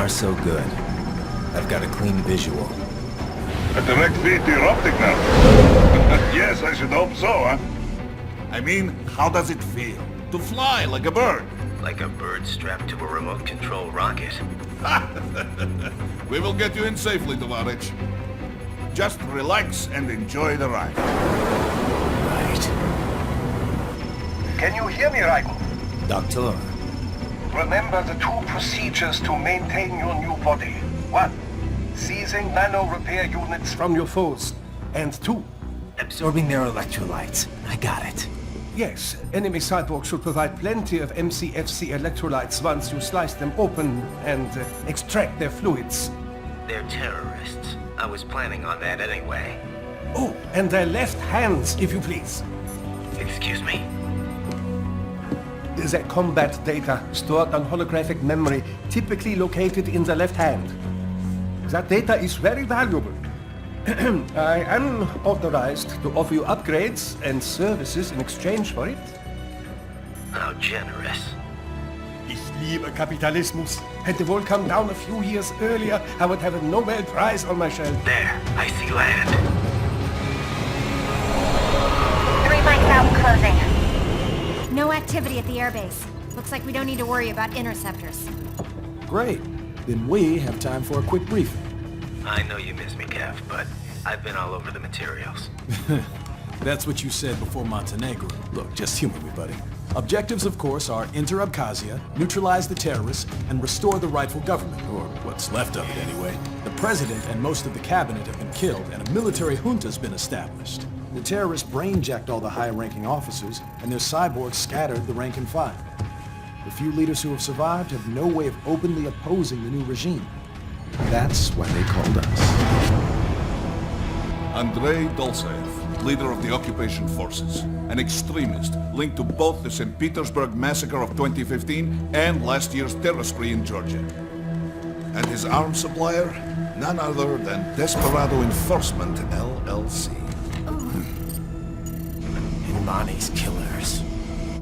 far so good. I've got a clean visual. A direct feed to your optic now. Yes, I should hope so, huh? I mean, how does it feel? To fly like a bird? Like a bird strapped to a remote control rocket. We will get you in safely, Tovarich. Just relax and enjoy the ride. Right. Can you hear me, Raiden? Doctor. Remember the two procedures to maintain your new body. 1. Seizing nano-repair units from your foes. And 2. Absorbing their electrolytes. I got it. Yes, enemy cyborg should provide plenty of MCFC electrolytes once you slice them open and extract their fluids. They're terrorists. I was planning on that anyway. Oh, and their left hands, if you please. Excuse me? The combat data stored on holographic memory, typically located in the left hand. That data is very valuable. I am authorized to offer you upgrades and services in exchange for it. How generous. Ich liebe Kapitalismus. Had the war come down a few years earlier, I would have a Nobel Prize on my shelf. There, I see land. 3 mics out and closing. No activity at the airbase. Looks like we don't need to worry about interceptors. Great. Then we have time for a quick briefing. I know you miss me, Kev, but I've been all over the materials. That's what you said before Montenegro. Look, just humor me, buddy. Objectives, of course, are enter Abkhazia, neutralize the terrorists, and restore the rightful government, or what's left of it anyway. The president and most of the cabinet have been killed, and a military junta's been established. The terrorists brain-jacked all the high-ranking officers, and their cyborgs scattered the rank and file. The few leaders who have survived have no way of openly opposing the new regime. That's why they called us. Andrei Dolzaev, leader of the occupation forces, an extremist linked to both the St. Petersburg massacre of 2015 and last year's terror spree in Georgia. And his arms supplier, none other than Desperado Enforcement, LLC. Ilmani's killers.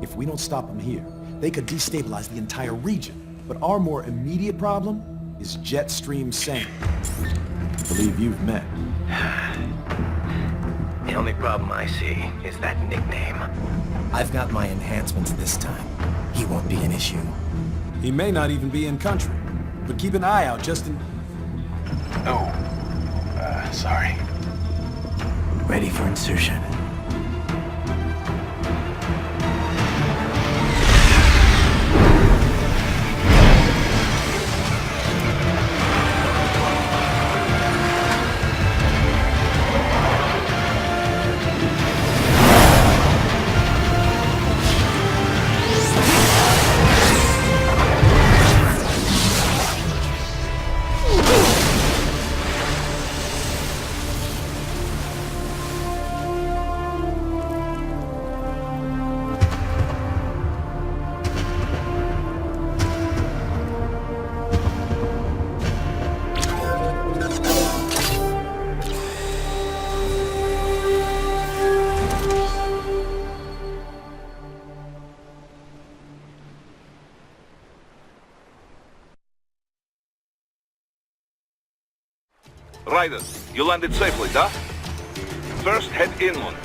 If we don't stop them here, they could destabilize the entire region. But our more immediate problem is Jetstream Sane. I believe you've met. The only problem I see is that nickname. I've got my enhancements this time. He won't be an issue. He may not even be in country. But keep an eye out just in... Oh, sorry. Ready for insertion. Raiden, you landed safely, huh? First, head inland.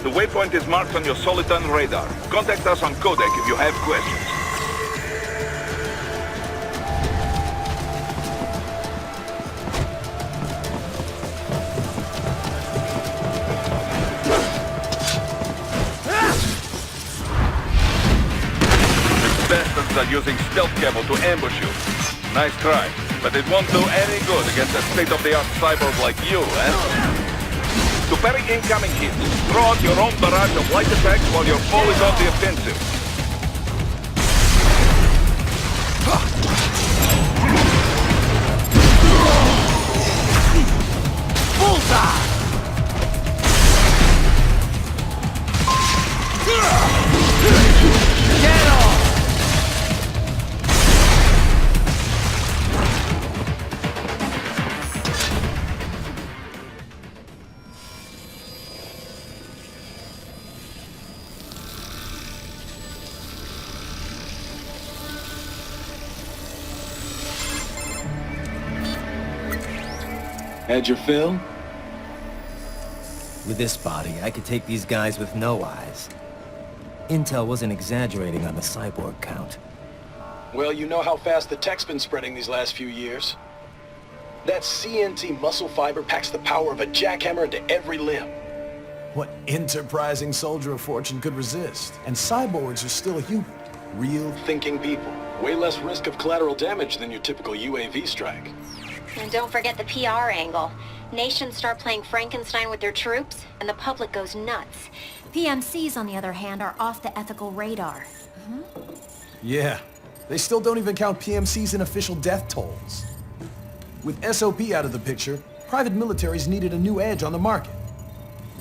The waypoint is marked on your Soliton radar. Contact us on Codec if you have questions. The bastards are using stealth cable to ambush you. Nice try. But it won't do any good against a state-of-the-art cyborg like you, eh? To parry incoming hits, throw out your own barrage of light attacks while your foe is on the offensive. Bullseye! Get off! Had your fill? With this body, I could take these guys with no eyes. Intel wasn't exaggerating on the cyborg count. Well, you know how fast the tech's been spreading these last few years. That CNT muscle fiber packs the power of a jackhammer into every limb. What enterprising soldier of fortune could resist? And cyborgs are still human. Real Thinking people. Way less risk of collateral damage than your typical UAV strike. And don't forget the PR angle. Nations start playing Frankenstein with their troops, and the public goes nuts. PMCs, on the other hand, are off the ethical radar. Yeah, they still don't even count PMCs in official death tolls. With SOP out of the picture, private militaries needed a new edge on the market.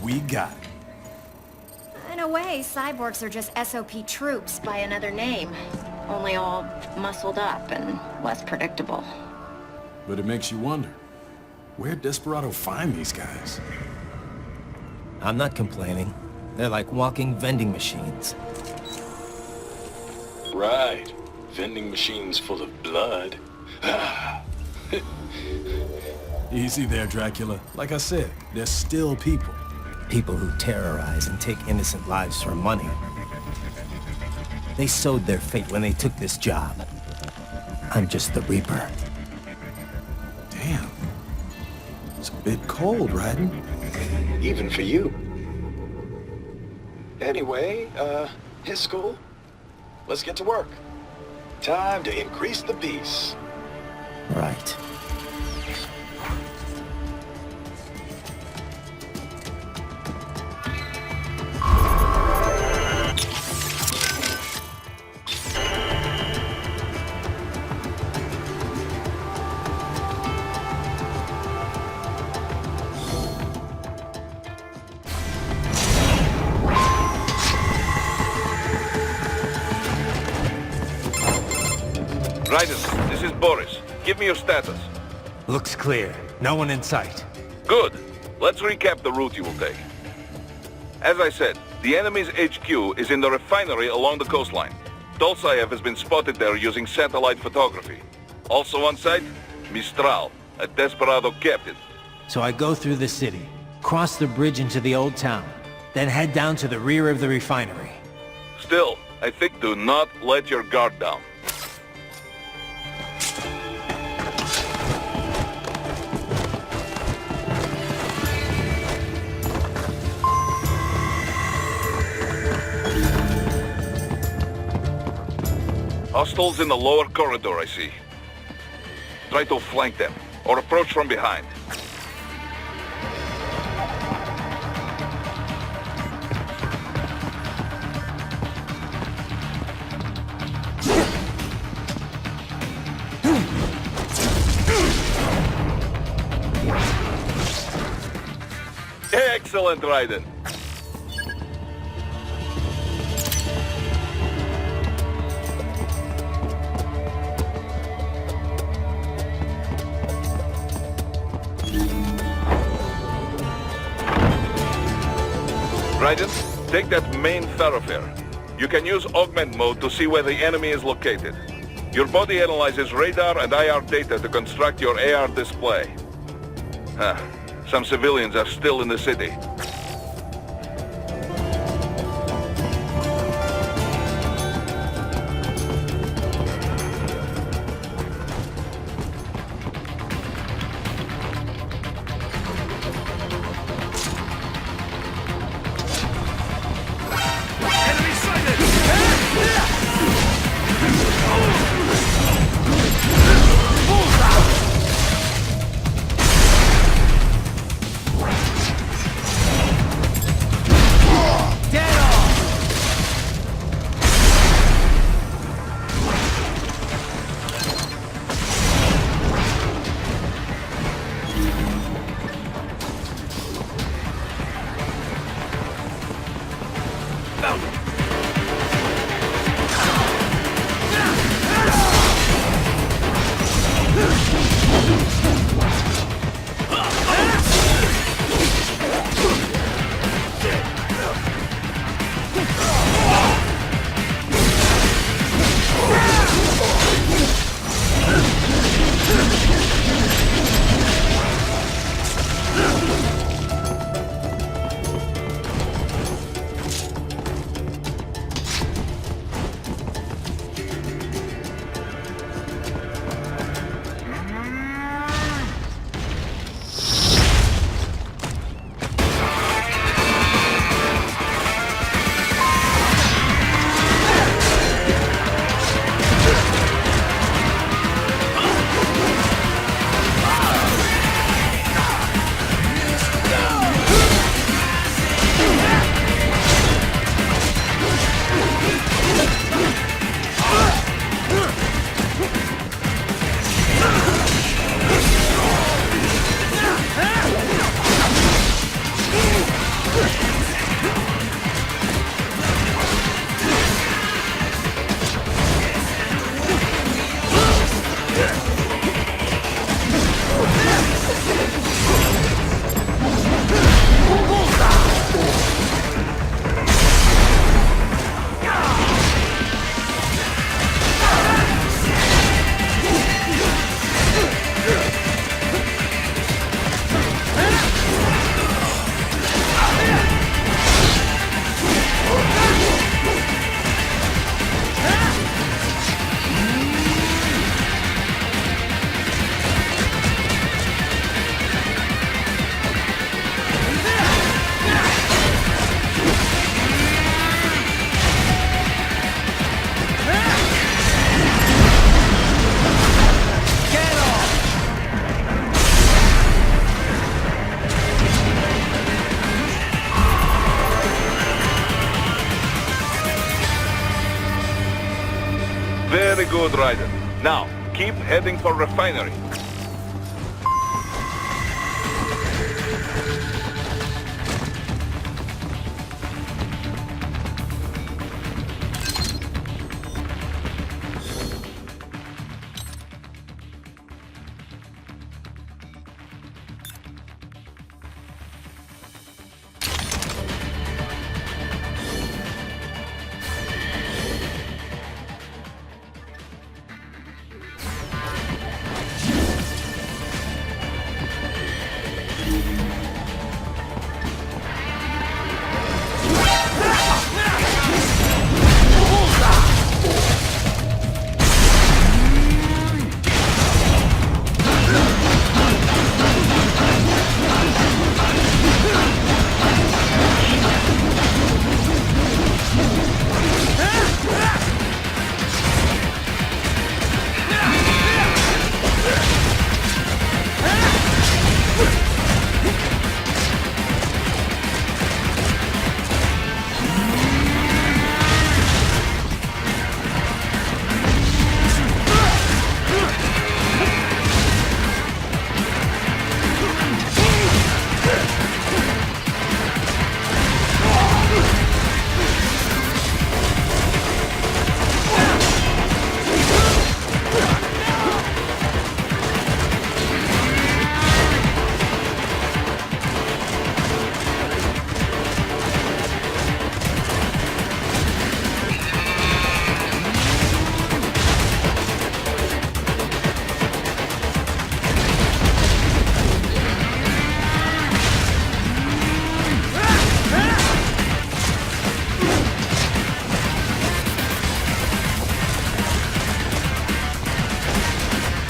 We got it. In a way, cyborgs are just SOP troops by another name. Only all muscled up and less predictable. But it makes you wonder, where'd Desperado find these guys? I'm not complaining. They're like walking vending machines. Right. Vending machines full of blood. Easy there, Dracula. Like I said, they're still people. People who terrorize and take innocent lives for money. They sowed their fate when they took this job. I'm just the Reaper. Damn. It's a bit cold, Raiden. Even for you. Anyway, his school. Let's get to work. Time to increase the peace. Right. Raiden, this is Boris. Give me your status. Looks clear. No one in sight. Good. Let's recap the route you will take. As I said, the enemy's HQ is in the refinery along the coastline. Dolzaev has been spotted there using satellite photography. Also on site, Mistral, a Desperado captain. So I go through the city, cross the bridge into the old town, then head down to the rear of the refinery. Still, I think do not let your guard down. Hostiles in the lower corridor, I see. Try to flank them, or approach from behind. Excellent, Raiden. Raiden, take that main thoroughfare. You can use augment mode to see where the enemy is located. Your body analyzes radar and IR data to construct your AR display. Some civilians are still in the city. Very good, Raiden. Now, keep heading for refinery.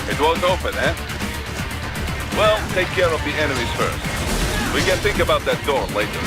It won't open, eh? Well, take care of the enemies first. We can think about that door later.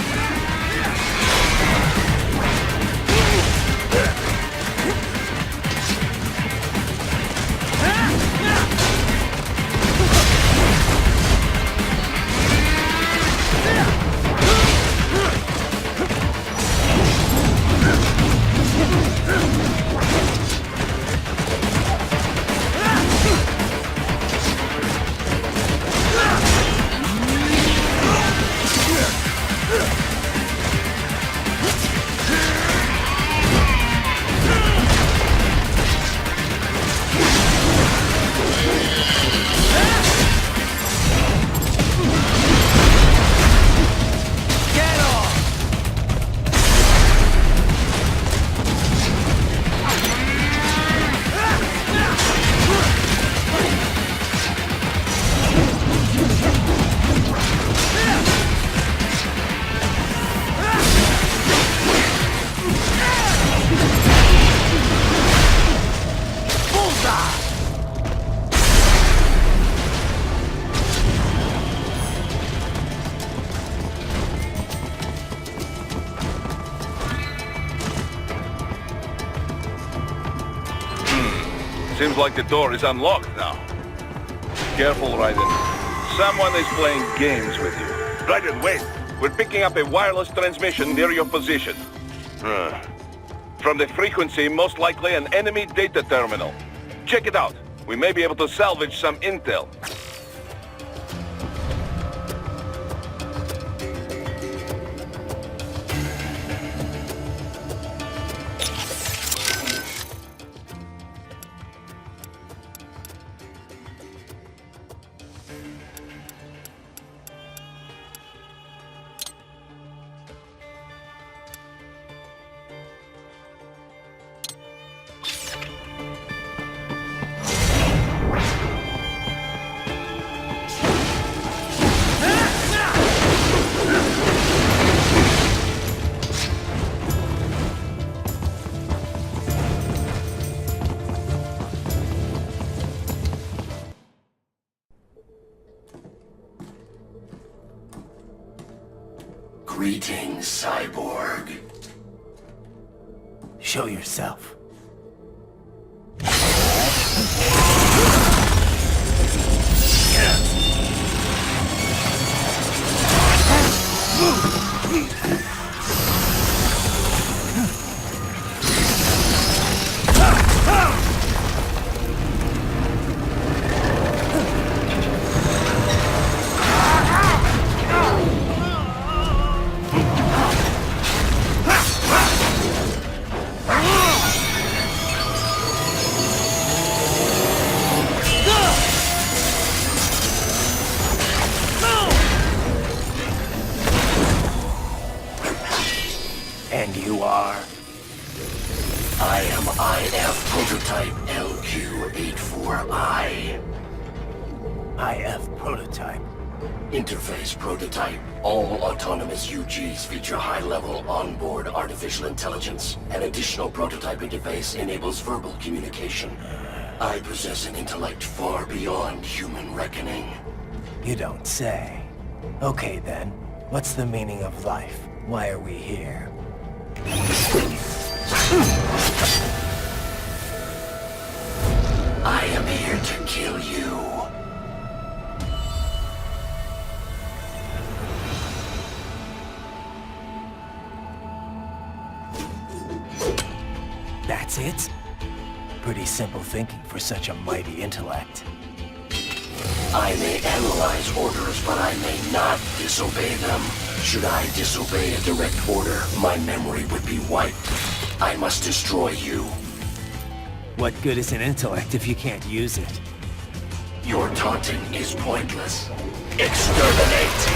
Seems like the door is unlocked now. Careful, Raiden. Someone is playing games with you. Raiden, wait! We're picking up a wireless transmission near your position. From the frequency, most likely an enemy data terminal. Check it out. We may be able to salvage some intel. Greetings, cyborg. Show yourself. you are? I am IF Prototype LQ84I. IF Prototype. Interface Prototype. All autonomous UGs feature high-level onboard artificial intelligence. An additional prototype interface enables verbal communication. I possess an intellect far beyond human reckoning. You don't say. Okay then, what's the meaning of life? Why are we here? I am here to kill you. That's it? Pretty simple thinking for such a mighty intellect. I may analyze orders, but I may not disobey them. Should I disobey a direct order, my memory would be wiped. I must destroy you. What good is an intellect if you can't use it? Your taunting is pointless. Exterminate!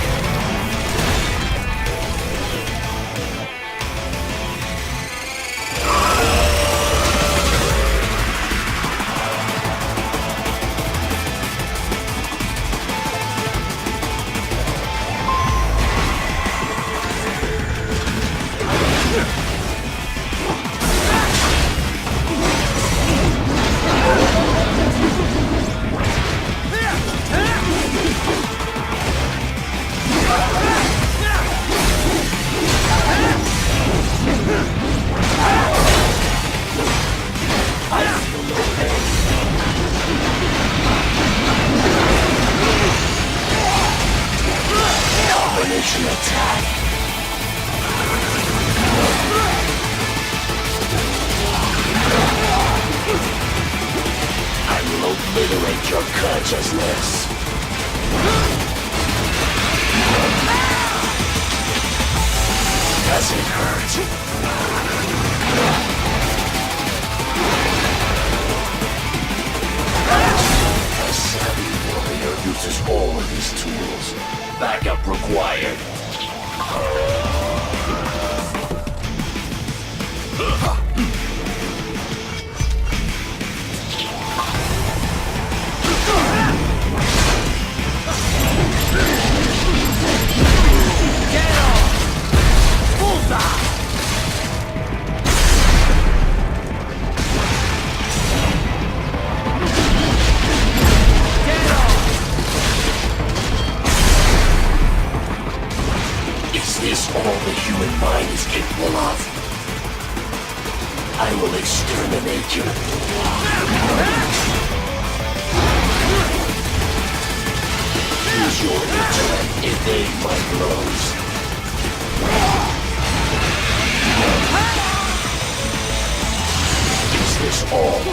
Combination attack. I will obliterate your consciousness. Does it hurt? A savvy warrior uses all of his tools. Backup required. Is this all the human mind is capable of? I will exterminate you. Use your intellect, evade my blows. Is this all?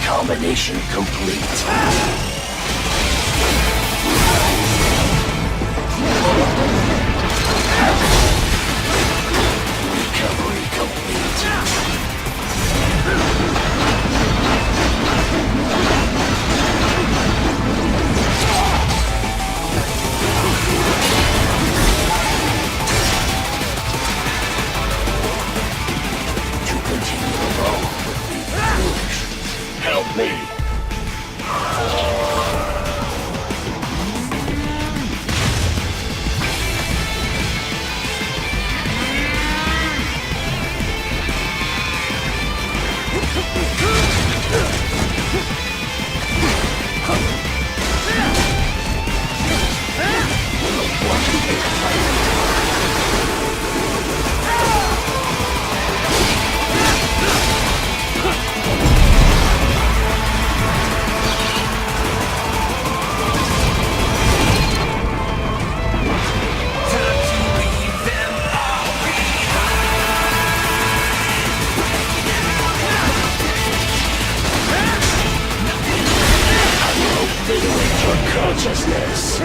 Combination complete. Recovery complete. To continue alone would be foolish. Help me. righteousness.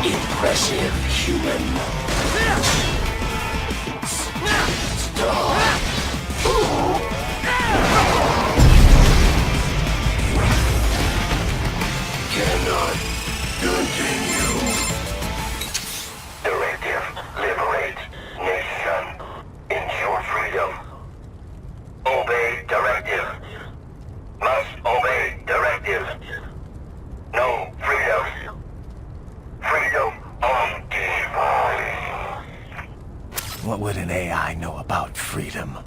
Impressive, human. Stop. Cannot continue. Directive, liberate nation. Ensure freedom. Obey directive. Must obey directive. No freedom. Freedom on device. What would an AI know about freedom?